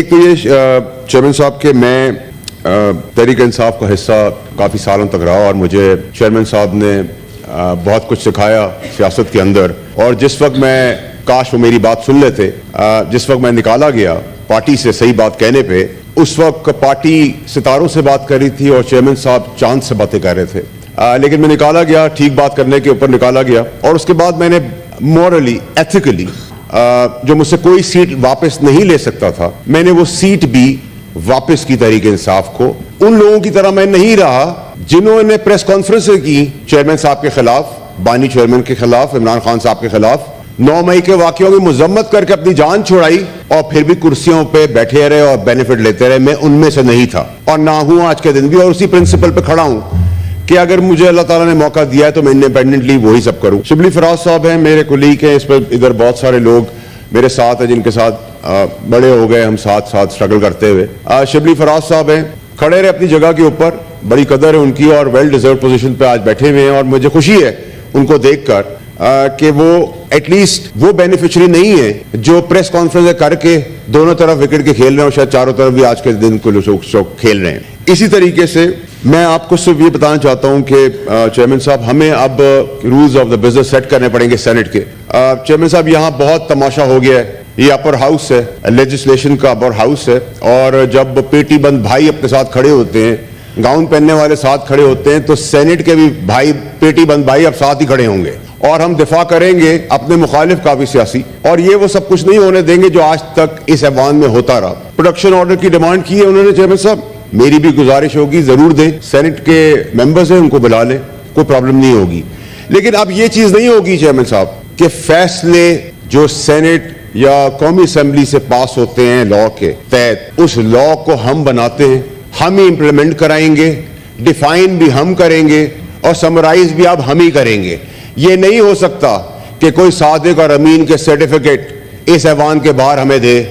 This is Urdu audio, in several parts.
ایک تو یہ چیئرمین صاحب کہ میں تحریک انصاف کا حصہ کافی سالوں تک رہا اور مجھے چیئرمین صاحب نے بہت کچھ سکھایا سیاست کے اندر. اور جس وقت میں کاش وہ میری بات سن لیتے, جس وقت میں نکالا گیا پارٹی سے صحیح بات کہنے پہ, اس وقت پارٹی ستاروں سے بات کر رہی تھی اور چیئرمین صاحب چاند سے باتیں کر رہے تھے. لیکن میں نکالا گیا, ٹھیک بات کرنے کے اوپر نکالا گیا, اور اس کے بعد میں نے مورلی ایتھیکلی جو مجھ سے کوئی سیٹ واپس نہیں لے سکتا تھا, میں نے وہ سیٹ بھی واپس کی تحریک انصاف کو. ان لوگوں کی طرح میں نہیں رہا جنہوں نے پریس کانفرنس کی چیئرمین صاحب کے خلاف, بانی چیئرمین کے خلاف, عمران خان صاحب کے خلاف 9 مئی کے واقعوں کی مذمت کر کے اپنی جان چھڑائی اور پھر بھی کرسیوں پہ بیٹھے رہے اور بینیفٹ لیتے رہے. میں ان میں سے نہیں تھا اور نہ ہوں آج کے دن بھی, اور اسی پرنسپل پہ کھڑا ہوں کہ اگر مجھے اللہ تعالیٰ نے موقع دیا ہے تو میں انڈیپینڈنٹلی وہی سب کروں. شبلی فراز صاحب ہیں, میرے کولیگ ہیں, اس پر ادھر بہت سارے لوگ میرے ساتھ ہیں جن کے ساتھ بڑے ہو گئے ہم ساتھ سٹرگل کرتے ہوئے. شبلی فراز صاحب ہیں, کھڑے رہے اپنی جگہ کے اوپر, بڑی قدر ہے ان کی اور ویل ڈیزرو پوزیشن پہ آج بیٹھے ہوئے ہیں. اور مجھے خوشی ہے ان کو دیکھ کر کہ وہ ایٹ لیسٹ وہ بینیفیشری نہیں ہے جو پریس کانفرنس کر کے دونوں طرف وکٹ کے کھیل رہے ہیں اور شاید چاروں طرف بھی آج کے دن کو کھیل رہے ہیں. اسی طریقے سے میں آپ کو صرف یہ بتانا چاہتا ہوں کہ چیئرمین صاحب ہمیں اب rules of the business set کرنے پڑیں گے سینٹ کے. چیئرمین صاحب یہاں بہت تماشا ہو گیا ہے, یہ اپر ہاؤس ہے, لیجسلیشن کا اپر ہاؤس ہے, اور جب پیٹی بند بھائی اپنے ساتھ کھڑے ہوتے ہیں, گاؤن پہننے والے ساتھ کھڑے ہوتے ہیں, تو سینٹ کے بھی بھائی پیٹی بند بھائی اب ساتھ ہی کھڑے ہوں گے اور ہم دفاع کریں گے اپنے مخالف کا بھی سیاسی. اور یہ وہ سب کچھ نہیں ہونے دیں گے جو آج تک اس ایوان میں ہوتا رہا. پروڈکشن آرڈر کی ڈیمانڈ کی ہے انہوں نے چیئرمین صاحب, میری بھی گزارش ہوگی ضرور دیں. سینٹ کے ممبرز ہیں ان کو بلا لیں, کوئی پرابلم نہیں ہوگی. لیکن اب یہ چیز نہیں ہوگی چیئرمین صاحب کہ فیصلے جو سینٹ یا قومی اسمبلی سے پاس ہوتے ہیں لا کے تحت, اس لا کو ہم بناتے ہیں, ہم ہی امپلیمنٹ کرائیں گے, ڈیفائن بھی ہم کریں گے اور سمرائز بھی اب ہم ہی کریں گے. یہ نہیں ہو سکتا کہ کوئی صادق اور امین کے سرٹیفکیٹ اس ایوان کے باہر ہمیں دے,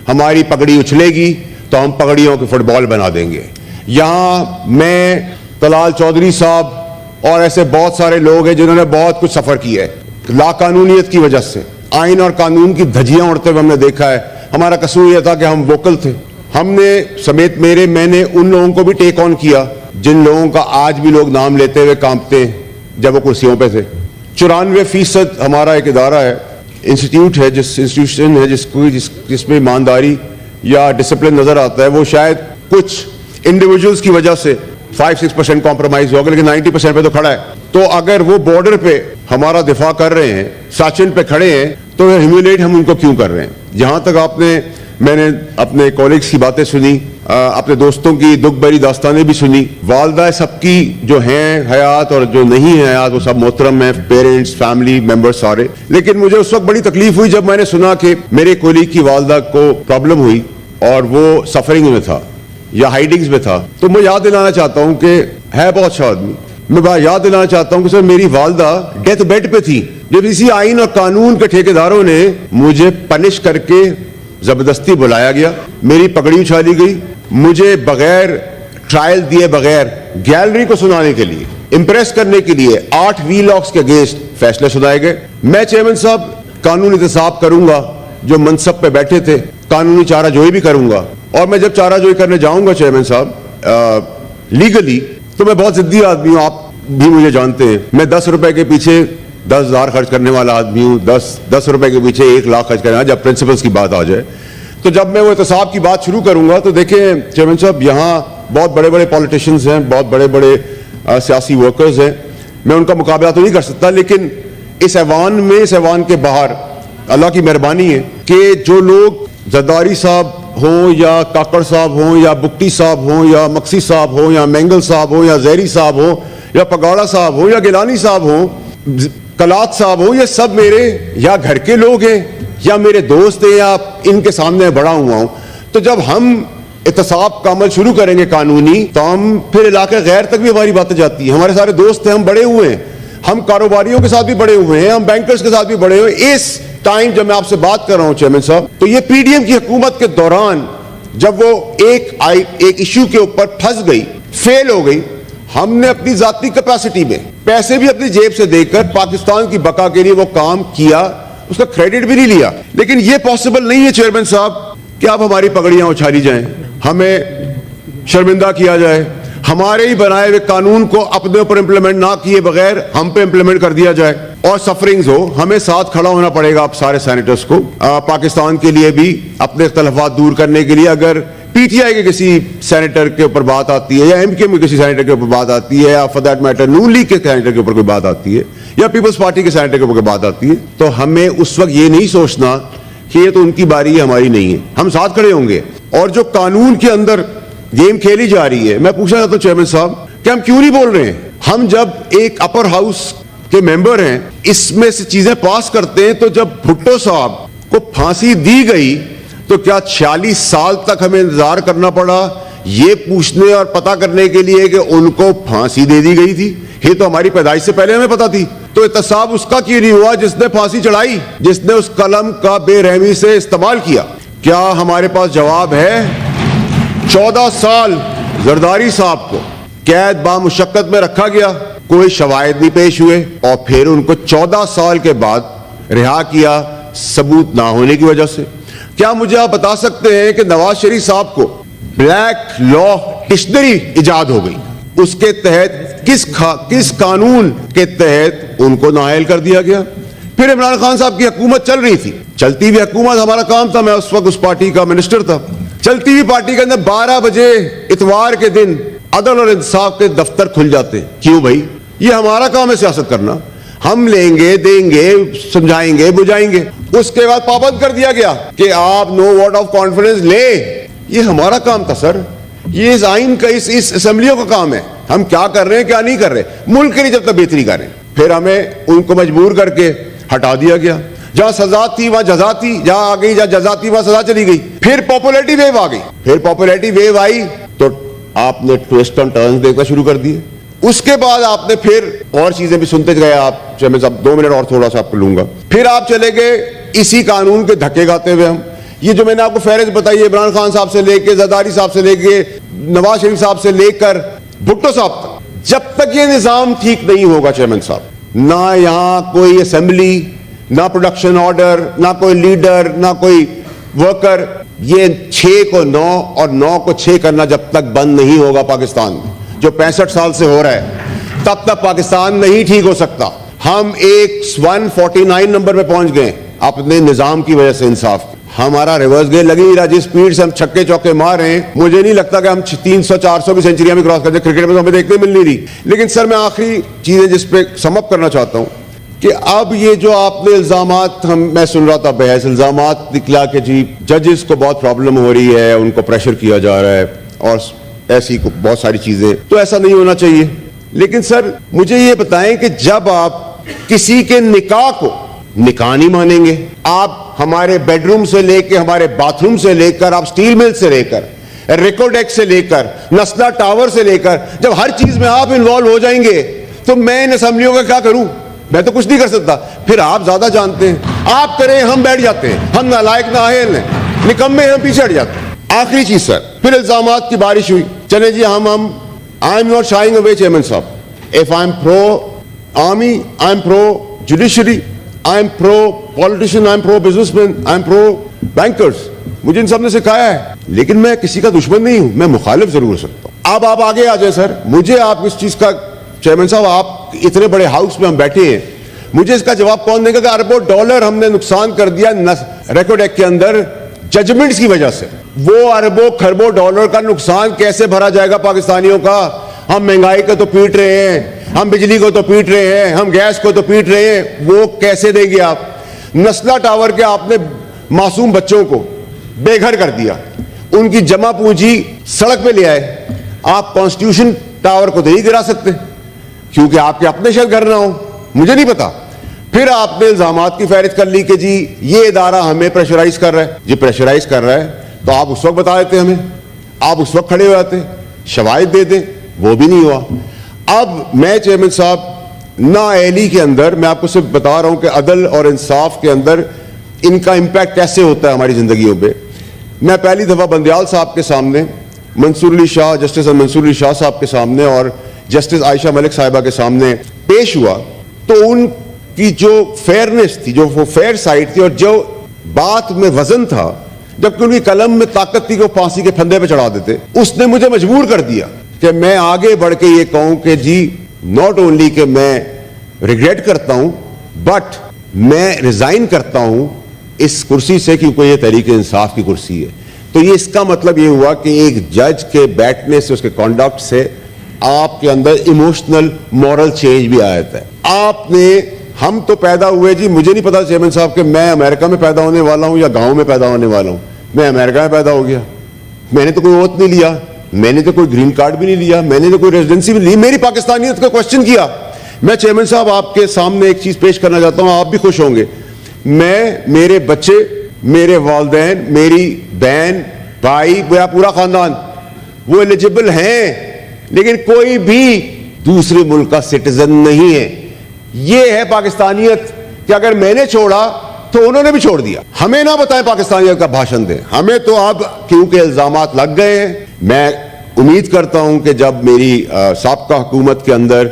ہماری پگڑی اچھلے گی تو ہم پگڑیوں کے فٹ بال بنا دیں گے. یہاں میں, طلال چودھری صاحب اور ایسے بہت سارے لوگ ہیں جنہوں نے بہت کچھ سفر کیا ہے لا قانونیت کی وجہ سے, آئین اور قانون کی دھجیاں اڑتے ہوئے ہم نے دیکھا ہے. ہمارا قصور یہ تھا کہ ہم ووکل تھے, ہم نے سمیت میں نے ان لوگوں کو بھی ٹیک آن کیا جن لوگوں کا آج بھی لوگ نام لیتے ہوئے کانپتے ہیں جب وہ کرسیوں پہ تھے. 94% ہمارا ایک ادارہ ہے, انسٹیٹیوٹ ہے, انسٹیٹیوشن ہے جس میں ایمانداری یا ڈسپلن نظر آتا ہے. وہ شاید کچھ انڈیویجولز کی وجہ سے 5-6% کمپرومائز ہوگا, لیکن 90% پہ تو کھڑا ہے. تو اگر وہ بارڈر پہ ہمارا دفاع کر رہے ہیں, ساچن پہ کھڑے ہیں, تو ہیومیلیٹ ہم ان کو کیوں کر رہے ہیں؟ جہاں تک میں نے اپنے کولیگز کی باتیں سنی, اپنے دوستوں کی دکھ بھری داستانیں بھی سنی. والدہ سب کی جو ہیں حیات اور جو نہیں ہیں حیات وہ سب محترم ہیں, پیرنٹس, فیملی ممبرز سارے. لیکن مجھے اس وقت بڑی تکلیف ہوئی جب میں نے سنا کہ میرے کولیگ کی والدہ کو پرابلم ہوئی اور وہ سفرنگ میں تھا یا ہائیڈنگز میں تھا. تو میں یاد دلانا چاہتا ہوں کہ ہے بہت اچھا آدمی, میں یاد دلانا چاہتا ہوں کہ سر میری والدہ ڈیتھ بیڈ پہ تھی جب اسی آئین اور قانون کے ٹھیکیداروں نے مجھے پنش کر کے زبردستی بلایا گیا, میری پگڑی اچھالی گئی, مجھے بغیر ٹرائل دیے بغیر گیلری کو سنانے کے لیے, امپریس کرنے کے لیے 8 وی لاکس کے اگینسٹ فیصلے سنائے گئے. میں چیئرمین صاحب قانونی احتساب کروں گا, جو منصب پہ بیٹھے تھے قانونی چارہ جوئی بھی کروں گا. اور میں جب چارہ جوئی کرنے جاؤں گا چیئرمین صاحب لیگلی, تو میں بہت ضدی آدمی ہوں, آپ بھی مجھے جانتے ہیں. میں 10 روپے کے پیچھے 10,000 خرچ کرنے والا آدمی ہوں, 10 روپے کے پیچھے 1 لاکھ خرچ کرنا جب پرنسپلز کی بات آ جائے. تو جب میں وہ احتساب کی بات شروع کروں گا تو دیکھیں چیئرمین صاحب, یہاں بہت بڑے بڑے پولیٹیشنز ہیں, بہت بڑے بڑے سیاسی ورکرز ہیں, میں ان کا مقابلہ تو نہیں کر سکتا. لیکن اس ایوان میں, اس ایوان کے باہر اللہ کی مہربانی ہے کہ جو لوگ زرداری صاحب ہوں یا کاکڑ صاحب ہوں یا بکٹی صاحب ہوں یا مکسی صاحب ہوں یا مینگل صاحب ہوں یا زہری صاحب ہوں یا پگاڑا صاحب ہوں یا گیلانی صاحب ہوں, کلات صاحب ہوں, یہ سب میرے یا گھر کے لوگ ہیں یا میرے دوست ہیں یا ان کے سامنے بڑا ہوا ہوں. تو جب ہم احتساب کا عمل شروع کریں گے قانونی, تو ہم پھر علاقے غیر تک بھی ہماری باتیں جاتی ہیں. ہمارے سارے دوست ہیں, ہم بڑے ہوئے ہیں, ہم کاروباریوں کے ساتھ بھی بڑے ہوئے ہیں, ہم بینکرز کے ساتھ بھی بڑے ہوئے ہیں. اس ٹائم جب میں آپ سے بات کر رہا ہوں چیئرمین صاحب, تو یہ پی ڈی ایم کی حکومت کے دوران جب وہ ایک ایشو کے اوپر پھنس گئی, فیل ہو گئی, ہم نے اپنی ذاتی کیپیسٹی میں پیسے بھی اپنی جیب سے دے کر پاکستان کی بقا کے لیے وہ کام کیا, اس کا کریڈٹ بھی نہیں لیا. لیکن یہ پاسبل نہیں ہے چیئرمین صاحب کہ اب ہماری پگڑیاں اچھالی جائیں, ہمیں شرمندہ کیا جائے, ہمارے ہی بنائے ہوئے قانون کو اپنے اوپر امپلیمنٹ نہ کیے بغیر ہم پہ امپلیمنٹ کر دیا جائے, اور سفرنگز ہو. ہمیں ساتھ کھڑا ہونا پڑے گا آپ سارے سینیٹرز کو پاکستان کے لیے بھی, اپنے اختلافات دور کرنے کے لیے. اگر پی ٹی آئی کے کسی سینیٹر کے اوپر بات آتی ہے, یا ایم کیو میں کسی سینیٹر کے اوپر بات آتی ہے, یا for that matter Noon league کے سینیٹر کے اوپر کوئی بات آتی ہے, یا پیپلز پارٹی کے سینیٹر کے اوپر کوئی بات آتی ہے, تو ہمیں اس وقت یہ نہیں سوچنا کہ یہ تو ان کی باری ہے, ہماری نہیں ہے. ہم ساتھ کھڑے ہوں گے. اور جو قانون کے اندر گیم کھیلی جا رہی ہے, میں پوچھنا چاہتا ہوں چیئرمین صاحب کہ ہم کیوں نہیں بول رہے ہیں؟ ہم جب ایک اپر ہاؤس کے ممبر ہیں, اس میں سے چیزیں پاس کرتے ہیں, تو جب بھٹو صاحب کو پھانسی دی گئی تو کیا 46 سال تک ہمیں انتظار کرنا پڑا یہ پوچھنے اور پتا کرنے کے لیے کہ ان کو پھانسی دے دی گئی تھی؟ یہ تو ہماری پیدائش سے پہلے ہمیں پتا تھی. تو احتساب اس کا کیوں نہیں ہوا جس نے پھانسی چڑھائی, جس نے اس قلم کا بے رحمی سے استعمال کیا؟ کیا ہمارے پاس جواب ہے؟ 14 سال زرداری صاحب کو قید بامشقت میں رکھا گیا, کوئی شواہد نہیں پیش ہوئے, اور پھر ان کو 14 سال کے بعد رہا کیا ثبوت نہ ہونے کی وجہ سے. کیا مجھے آپ بتا سکتے ہیں کہ نواز شریف صاحب کو بلیک لا ڈکشنری ایجاد ہو گئی, اس کے تحت کس قانون کے تحت ان کو نااہل کر دیا گیا؟ پھر عمران خان صاحب کی حکومت چل رہی تھی, چلتی ہوئی حکومت ہمارا کام تھا, میں اس وقت اس پارٹی کا منسٹر تھا. چلتی ہوئی پارٹی کے اندر 12 بجے اتوار کے دن عدل اور انصاف کے دفتر کھل جاتے. کیوں بھائی؟ یہ ہمارا کام ہے سیاست کرنا, ہم لیں گے, دیں گے, سمجھائیں گے, بجھائیں گے. اس کے بعد پابند کر دیا گیا کہ آپ نو ووٹ آف کانفیڈنس لیں. یہ ہمارا کام تھا سر, یہ اس آئین کا, اس اسمبلیوں کا کام ہے. ہم کیا کر رہے ہیں کیا نہیں کر رہے, ملک کے لیے جب تک بہتری کریں. پھر ہمیں ان کو مجبور کر کے ہٹا دیا گیا. جہاں سزا تھی وہاں جزا تھی, جہاں آ گئی جہاں جزا تھی وہاں سزا چلی گئی. پھر پاپولیرٹی ویو آ گئی, پھر پاپولیرٹی ویو آئی تو آپ نے ٹویسٹ اینڈ ٹرنز دیکھنا شروع کر دیے. اس کے بعد آپ نے پھر اور چیزیں بھی سنتے گئے. آپ چیئرمین صاحب 2 منٹ اور تھوڑا سا آپ کو لوں گا. پھر آپ چلے گئے اسی قانون کے دھکے گاتے ہوئے. ہم یہ جو میں نے آپ کو فہرست بتائی ہے, عمران خان صاحب سے لے کے زرداری صاحب سے لے کے نواز شریف صاحب سے لے کر بھٹو صاحب تک, جب تک یہ نظام ٹھیک نہیں ہوگا چیئرمین صاحب, نہ یہاں کوئی اسمبلی, نہ پروڈکشن آرڈر, نہ کوئی لیڈر, نہ کوئی ورکر, یہ 6 کو 9 اور 9 کو 6 کرنا جب تک بند نہیں ہوگا پاکستان میں, جو 65 سال سے ہو رہا ہے, تب تک پاکستان نہیں ٹھیک ہو سکتا. ہم ایک 149 نمبر پہ پہنچ گئے اپنے نظام کی وجہ سے, انصاف کی. ہمارا ریورس گیئر لگ نہیں رہا. جس سپیڈ سے ہم چھکے چوکے مار رہے ہیں, مجھے نہیں لگتا کہ ہم 300-400 کی سینچریاں بھی کراس کر دیں. کرکٹ میں تو ہمیں دیکھنے مل نہیں رہی. لیکن سر میں آخری چیزیں جس پہ سم اپ کرنا چاہتا ہوں کہ اب یہ جو آپ نے الزامات, میں سن رہا تھا بحث, الزامات نکلا کہ جی ججز کو بہت پرابلم ہو رہی ہے, ان کو پریشر کیا جا رہا ہے, اور ایسی بہت ساری چیزیں. تو ایسا نہیں ہونا چاہیے. لیکن سر مجھے یہ بتائیں کہ جب آپ کسی کے نکاح کو نکاح نہیں مانیں گے, آپ ہمارے بیڈ روم سے لے کے, ہمارے باتھ روم سے لے کر, آپ سٹیل مل سے لے کر, ریکوڈیک سے لے کر, نسلا ٹاور سے لے کر, جب ہر چیز میں آپ انوالو ہو جائیں گے تو میں ان اسمبلیوں کا کیا کروں؟ میں تو کچھ نہیں کر سکتا. پھر آپ زیادہ جانتے ہیں, آپ کریں ہم بیٹھ جاتے ہیں, ہم نالائق نااہل ہیں, نکمے ہم پیچھے ہٹ جاتے ہیں. آخری چیز سر, پھر الزامات کی بارش ہوئی. چلیں جی ہم I am not shining away chairman صاحب. If I'm pro-army, I'm pro-judiciary, I'm pro-politician, I'm pro-businessman, I'm pro-bankers. مجھے ان سب نے سکھایا ہے, لیکن میں کسی کا دشمن نہیں ہوں, میں مخالف ضرور ہو سکتا ہوں. اب آپ آگے آ جائیں سر. مجھے آپ اس چیز کا, چیئرمین صاحب آپ اتنے بڑے ہاؤس میں ہم بیٹھے ہیں, مجھے اس کا جواب کون دے گا کہ اربوں ڈالر ہم نے نقصان کر دیا ریکارڈ ایکٹ کے اندر ججمنٹس کی وجہ سے. وہ اربوں کھربوں ڈالر کا نقصان کیسے بھرا جائے گا پاکستانیوں کا؟ ہم مہنگائی کو تو پیٹ رہے ہیں, ہم بجلی کو تو پیٹ رہے ہیں, ہم گیس کو تو پیٹ رہے ہیں, وہ کیسے دیں گے آپ؟ نسلا ٹاور کے آپ نے معصوم بچوں کو بے گھر کر دیا, ان کی جمع پونجی سڑک پہ لے آئے. آپ کانسٹیٹیوشن ٹاور کو تو نہیں گرا سکتے کیونکہ آپ کے اپنے شاید گھر نہ ہو, مجھے نہیں پتا. پھر آپ نے الزامات کی فہرست کر لی کہ جی یہ ادارہ ہمیں پریشرائز کر رہا ہے. جی پریشرائز کر رہا ہے تو آپ اس وقت بتا دیتے ہمیں, آپ اس وقت کھڑے ہو جاتے, شواہد دے دیں, وہ بھی نہیں ہوا. اب میں چیئرمین صاحب نااہلی کے اندر میں آپ کو صرف بتا رہا ہوں کہ عدل اور انصاف کے اندر ان کا امپیکٹ کیسے ہوتا ہے ہماری زندگیوں پہ. میں پہلی دفعہ بندیال صاحب کے سامنے, منصور علی شاہ, جسٹس منصور علی شاہ صاحب کے سامنے اور جسٹس عائشہ ملک صاحبہ کے سامنے پیش ہوا تو ان کی جو فیئرنیس تھی, جو وہ فیئر سائڈ تھی, اور جو بات میں وزن تھا, جبکہ ان کی قلم میں طاقت تھی کہ وہ پھانسی کے پھندے پہ چڑھا دیتے. اس نے مجھے مجبور کر دیا کہ میں آگے بڑھ کے یہ کہوں کہ جی ناٹ اونلی کہ میں ریگریٹ کرتا ہوں بٹ میں ریزائن کرتا ہوں اس کرسی سے, کیونکہ یہ تحریک انصاف کی کرسی ہے. تو یہ اس کا مطلب یہ ہوا کہ ایک جج کے بیٹھنے سے, اس کے کانڈکٹ سے آپ کے اندر ایموشنل مورل چینج بھی آیا ہے. آپ نے, ہم تو پیدا ہوئے جی, مجھے نہیں پتا چیئرمین صاحب کہ میں امریکہ میں پیدا ہونے والا ہوں یا گاؤں میں پیدا ہونے والا ہوں. میں امریکہ میں پیدا ہو گیا, میں نے تو کوئی ووٹ نہیں لیا, میں نے تو کوئی گرین کارڈ بھی نہیں لیا, میں نے تو کوئی ریزیڈنسی بھی نہیں لی, میری پاکستانیت کا کوشچن کیا. میں چیئرمین صاحب آپ کے سامنے ایک چیز پیش کرنا چاہتا ہوں, آپ بھی خوش ہوں گے. میں, میرے بچے, میرے والدین, میری بہن, بھائی, میرا پورا خاندان وہ ایلیجبل ہیں, لیکن کوئی بھی دوسرے ملک کا سٹیزن نہیں ہے. یہ ہے پاکستانیت کہ اگر میں نے چھوڑا تو انہوں نے بھی چھوڑ دیا. ہمیں نہ بتائیں پاکستانیت کا بھاشن دیں, ہمیں تو اب کیونکہ الزامات لگ گئے ہیں. میں امید کرتا ہوں کہ جب میری سابقہ حکومت کے اندر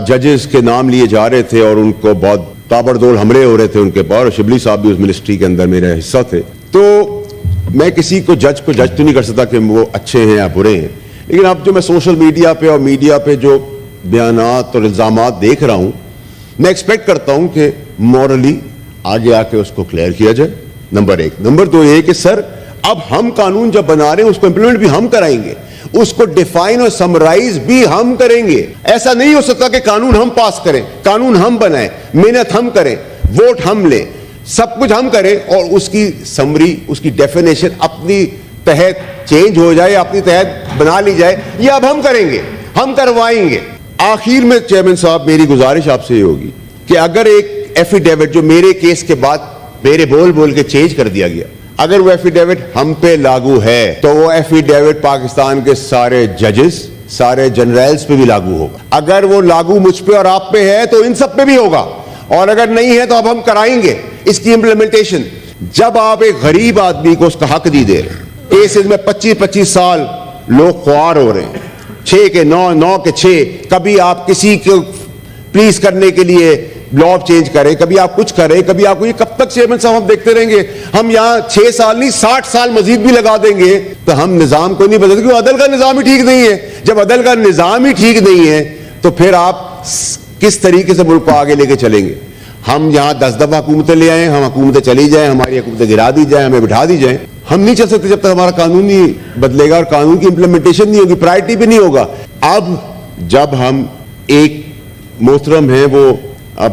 ججز کے نام لیے جا رہے تھے اور ان کو بہت تابڑدوڑ حملے ہو رہے تھے ان کے پاس, اور شبلی صاحب بھی اس منسٹری کے اندر میرے حصہ تھے, تو میں کسی کو جج تو نہیں کر سکتا کہ وہ اچھے ہیں یا برے ہیں. لیکن اب جو میں سوشل میڈیا پہ اور میڈیا پہ جو بیانات اور الزامات دیکھ رہا ہوں, میں ایکسپیکٹ کرتا ہوں کہ مورلی آگے آ کے اس کو کلیئر کیا جائے. نمبر ایک. نمبر دو یہ کہ سر اب ہم قانون جب بنا رہے ہیں اس کو امپلیمنٹ بھی ہم کرائیں گے, اس کو ڈیفائن اور سمرائز بھی ہم کریں گے. ایسا نہیں ہو سکتا کہ قانون ہم پاس کریں, قانون ہم بنائیں, محنت ہم کریں, ووٹ ہم لیں, سب کچھ ہم کریں, اور اس کی سمری, اس کی ڈیفینیشن اپنی تحت چینج ہو جائے, اپنی تحت بنا لی جائے. یہ اب ہم کریں گے, ہم کروائیں گے. آخر میں چیئرمین صاحب میری گزارش آپ سے یہ ہوگی کہ اگر ایک ایفیڈیوٹ جو میرے کیس کے بعد میرے بول کے چینج کر دیا گیا, اگر وہ ایفیڈیوٹ ہم پہ لاگو ہے تو وہ ایفیڈیوٹ پاکستان کے سارے ججز, سارے جنرلز پہ بھی لاگو ہوگا. اگر وہ لاگو مجھ پہ اور آپ پہ ہے تو ان سب پہ بھی ہوگا, اور اگر نہیں ہے تو اب ہم کرائیں گے اس کی امپلیمنٹیشن. جب آپ ایک غریب آدمی کو اس کا حق نہیں دے رہے, کیسز میں 25 سال لوگ خوار ہو رہے ہیں, 6 کے 9, 9 کے 6, کبھی آپ کسی کو پلیز کرنے کے لیے لا چینج کریں, کبھی آپ کچھ کریں, کبھی آپ کو, یہ کب تک چیئرمین صاحب ہم دیکھتے رہیں گے؟ ہم یہاں 6 سال نہیں 60 سال مزید بھی لگا دیں گے تو ہم نظام کو نہیں بدلتے, کیونکہ عدل کا نظام ہی ٹھیک نہیں ہے. جب عدل کا نظام ہی ٹھیک نہیں ہے تو پھر آپ کس طریقے سے ملک کو آگے لے کے چلیں گے؟ ہم یہاں 10 دفعہ حکومتیں لے آئیں, ہم حکومتیں چلی جائیں, ہماری حکومتیں گرا دی جائیں, ہمیں بٹھا دی جائیں, ہم نہیں چل سکتے جب تک ہمارا قانون نہیں بدلے گا اور قانون کی امپلیمنٹیشن نہیں ہوگی, پرائرٹی بھی نہیں ہوگا. اب جب ہم ایک محترم ہیں وہ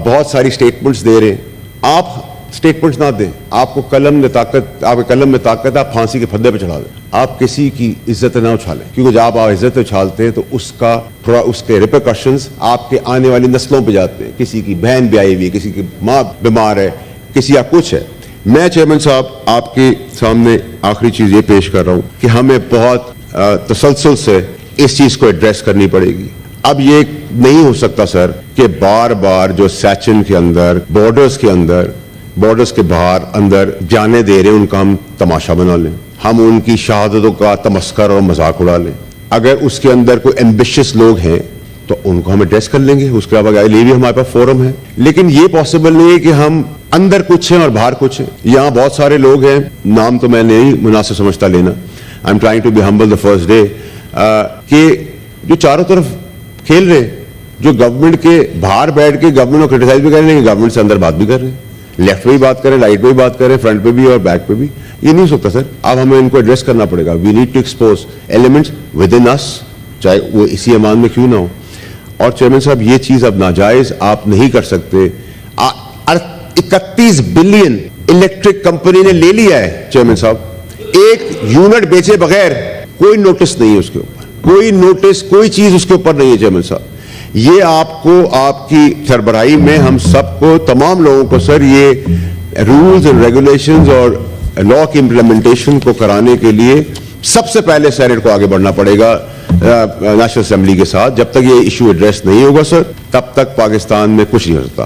بہت ساری سٹیٹمنٹس دے رہے ہیں, آپ سٹیٹمنٹس نہ دیں. آپ کو قلم میں طاقت, آپ کے قلم میں طاقت ہے, آپ پھانسی کے پھندے پہ چڑھا دیں. آپ کسی کی عزت نہ اچھالیں, کیونکہ جب آپ عزت اچھالتے ہیں تو اس کا تھوڑا اس کے ریپرکشنز آپ کے آنے والی نسلوں پہ جاتے ہیں. کسی کی بہن بھی آئی ہوئی ہے, کسی کی ماں بیمار ہے, کسی کا کچھ ہے. میں چیئرمین صاحب آپ کے سامنے آخری چیز یہ پیش کر رہا ہوں کہ ہمیں بہت تسلسل سے اس چیز کو ایڈریس کرنی پڑے گی. اب یہ نہیں ہو سکتا سر کہ بار بار جو سیچن کے اندر, بارڈرز کے اندر, بارڈرز کے باہر اندر جانے دے رہے ہیں ان کا ہم تماشا بنا لیں, ہم ان کی شہادتوں کا تمسخر اور مذاق اڑا لیں. اگر اس کے اندر کوئی ایمبیشس لوگ ہیں تو ان کو ہم ایڈریس کر لیں گے, اس کے علاوہ لیے بھی ہمارے پاس فورم ہے. لیکن یہ پاسبل نہیں ہے کہ ہم اندر کچھ ہیں اور باہر کچھ ہیں. یہاں بہت سارے لوگ ہیں, نام تو میں نہیں مناسب سمجھتا لینا, I am trying to be humble the first day, کہ جو چاروں طرف کھیل رہے, جو گورنمنٹ کے باہر بیٹھ کے گورنمنٹ کو کرٹیسائز بھی کر رہے ہیں, گورنمنٹ سے اندر بات بھی کر رہے ہیں, لیفٹ پہ بھی بات کریں, رائٹ پہ بھی بات کریں, فرنٹ پہ بھی اور بیک پہ بھی. یہ نہیں ہو سکتا سر. اب ہمیں ان کو ایڈریس کرنا پڑے گا. We need to expose elements within us, چاہے وہ اسی ایمان میں کیوں نہ ہو. اور چیئرمین صاحب یہ چیز اب ناجائز آپ نہیں کر سکتے. 31 بلین الیکٹرک کمپنی نے لے لیا ہے چیئرمین صاحب, ایک یونٹ بیچے بغیر. کوئی نوٹس نہیں ہے اس کے اوپر, کوئی نوٹس, کوئی چیز اس کے اوپر نہیں ہے چیئرمین صاحب. یہ آپ کو, آپ کی سربراہی میں ہم سب کو, تمام لوگوں کو سر یہ رولز اور ریگولیشنز اور لا کی امپلیمنٹیشن کو کرانے کے لیے سب سے پہلے سینٹ کو آگے بڑھنا پڑے گا نیشنل اسمبلی کے ساتھ. جب تک یہ ایشو ایڈریس نہیں ہوگا سر, تب تک پاکستان میں کچھ نہیں ہو سکتا.